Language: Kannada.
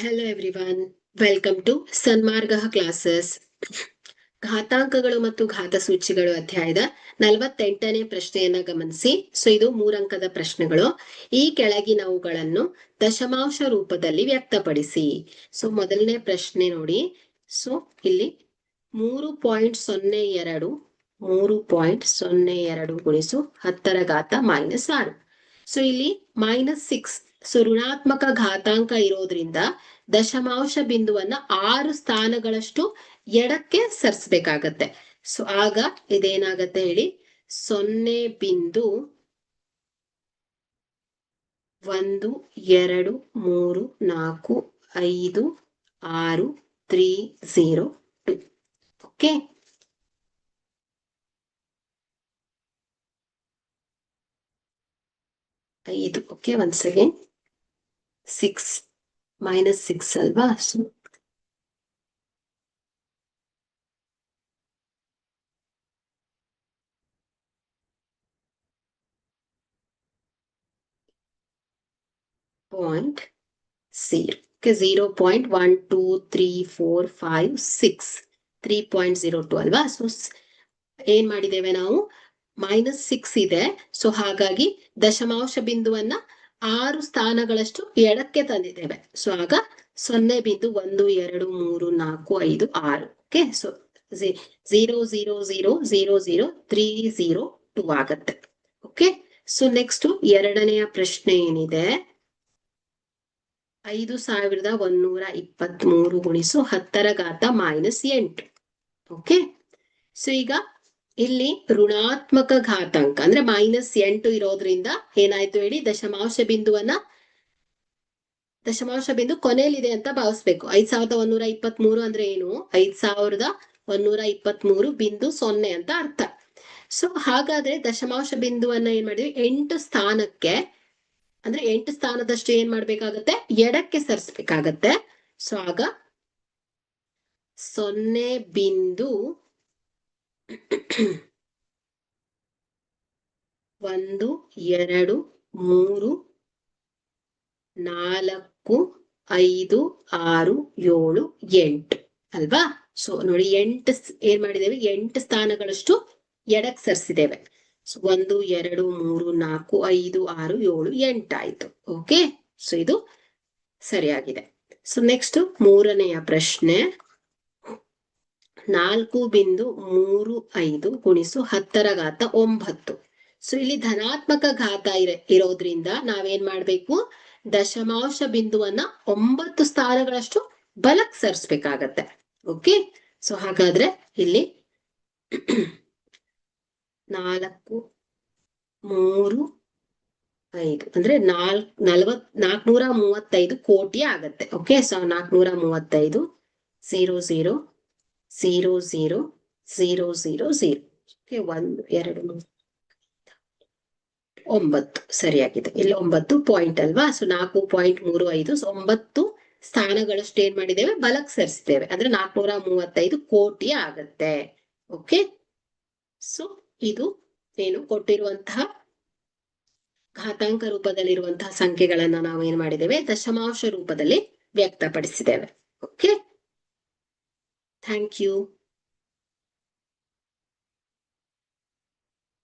Hello everyone, welcome to Sanmarga classes. ಘಾತಾಂಕಗಳು ಮತ್ತು ಘಾತಸೂಚಿಗಳು ಅಧ್ಯಾಯದ 48ನೇ ಪ್ರಶ್ನೆಯನ್ನ ಗಮನಿಸಿ. ಇದು 3 ಅಂಕದ ಪ್ರಶ್ನೆಗಳು. ಈ ಕೆಳಗಿನವುಗಳನ್ನು ದಶಮಾಂಶ ರೂಪದಲ್ಲಿ ವ್ಯಕ್ತಪಡಿಸಿ. ಮೊದಲನೇ ಪ್ರಶ್ನೆ ನೋಡಿ. ಇಲ್ಲಿ 3.02 ಗುಣಿಸು 10⁻⁻6. ಇಲ್ಲಿ -6 ಋಣಾತ್ಮಕ ಘಾತಾಂಕ ಇರೋದ್ರಿಂದ ದಶಮಾಂಶ ಬಿಂದುವನ್ನ 6 ಸ್ಥಾನಗಳಷ್ಟು ಎಡಕ್ಕೆ ಸರಿಸಬೇಕಾಗತ್ತೆ. ಆಗ ಇದೇನಾಗತ್ತೆ ಹೇಳಿ, 0.12345630. ಓಕೆ, ಓಕೆ, ಒನ್ಸ್ ಅಗೇನ್ 6 -6 ಅಲ್ವಾ? .0 0.123456 3.02 ಅಲ್ವಾ? ಏನ್ ಮಾಡಿದ್ದೇವೆ ನಾವು, -6 ಇದೆ. ಹಾಗಾಗಿ ದಶಮಾಂಶ ಬಿಂದುವನ್ನ 6 ಸ್ಥಾನಗಳಷ್ಟು ಎಡಕ್ಕೆ ತಂದಿದ್ದೇವೆ. ಆಗ 0.123456. ಓಕೆ, 0.00000302 ಆಗತ್ತೆ. ಓಕೆ, ನೆಕ್ಸ್ಟ್ ಎರಡನೆಯ ಪ್ರಶ್ನೆ ಏನಿದೆ, 5123 ಗುಣಿಸು 10⁻⁸. ಓಕೆ, ಈಗ ಇಲ್ಲಿ ಋಣಾತ್ಮಕ ಘಾತಾಂಕ ಅಂದ್ರೆ -8 ಇರೋದ್ರಿಂದ ಏನಾಯ್ತು ಹೇಳಿ, ದಶಮಾಂಶ ಬಿಂದು ಕೊನೆಯಲ್ಲಿದೆ ಅಂತ ಭಾವಿಸ್ಬೇಕು. 5123 ಅಂದ್ರೆ ಏನು, 5123.0 ಅಂತ ಅರ್ಥ. ಹಾಗಾದ್ರೆ ದಶಮಾಂಶ ಬಿಂದುವನ್ನ ಏನ್ ಮಾಡಿದ್ವಿ, 8 ಸ್ಥಾನಕ್ಕೆ ಅಂದ್ರೆ 8 ಸ್ಥಾನದಷ್ಟು ಏನ್ ಮಾಡ್ಬೇಕಾಗತ್ತೆ, ಎಡಕ್ಕೆ ಸರಿಸಬೇಕಾಗತ್ತೆ. ಆಗ 0.12345678 ಅಲ್ವಾ? ನೋಡಿ, 8 ಏನ್ ಮಾಡಿದ್ದೇವೆ, 8 ಸ್ಥಾನಗಳಷ್ಟು ಎಡಕ್ಕೆ ಸರಿಸಿದ್ದೇವೆ. 1 2 3 4 5 6 7 8 ಆಯ್ತು. ಓಕೆ, ಇದು ಸರಿಯಾಗಿದೆ. ನೆಕ್ಸ್ಟ್ ಮೂರನೆಯ ಪ್ರಶ್ನೆ, 4.35 ಗುಣಿಸು 10⁻9. ಇಲ್ಲಿ ಧನಾತ್ಮಕ ಘಾತ ಇರೋದ್ರಿಂದ ನಾವೇನ್ ಮಾಡ್ಬೇಕು, ದಶಮಾಂಶ ಬಿಂದುವನ್ನ 9 ಸ್ಥಾನಗಳಷ್ಟು ಬಲಕ್ಕೆ ಸರಿಸಬೇಕಾಗತ್ತೆ. ಓಕೆ, ಹಾಗಾದ್ರೆ ಇಲ್ಲಿ 435 ಅಂದ್ರೆ 435 ಕೋಟಿ ಆಗತ್ತೆ. ಓಕೆ, 435 000000. ಓಕೆ, 1 2 9 ಸರಿಯಾಗಿದೆ. ಇಲ್ಲಿ 9 ಪಾಯಿಂಟ್ ಅಲ್ವಾ? 4.35 9 ಸ್ಥಾನಗಳಷ್ಟು ಏನ್ ಮಾಡಿದ್ದೇವೆ, ಬಲಕ್ಕೆ ಸರಿಸಿದ್ದೇವೆ. ಅಂದ್ರೆ 435 ಕೋಟಿ ಆಗತ್ತೆ. ಓಕೆ, ಇದು ಏನು ಕೊಟ್ಟಿರುವಂತಹ ಘಾತಾಂಕ ರೂಪದಲ್ಲಿರುವಂತಹ ಸಂಖ್ಯೆಗಳನ್ನ ನಾವು ಏನ್ ಮಾಡಿದ್ದೇವೆ, ದಶಮಾಂಶ ರೂಪದಲ್ಲಿ ವ್ಯಕ್ತಪಡಿಸಿದ್ದೇವೆ. Okay, thank you.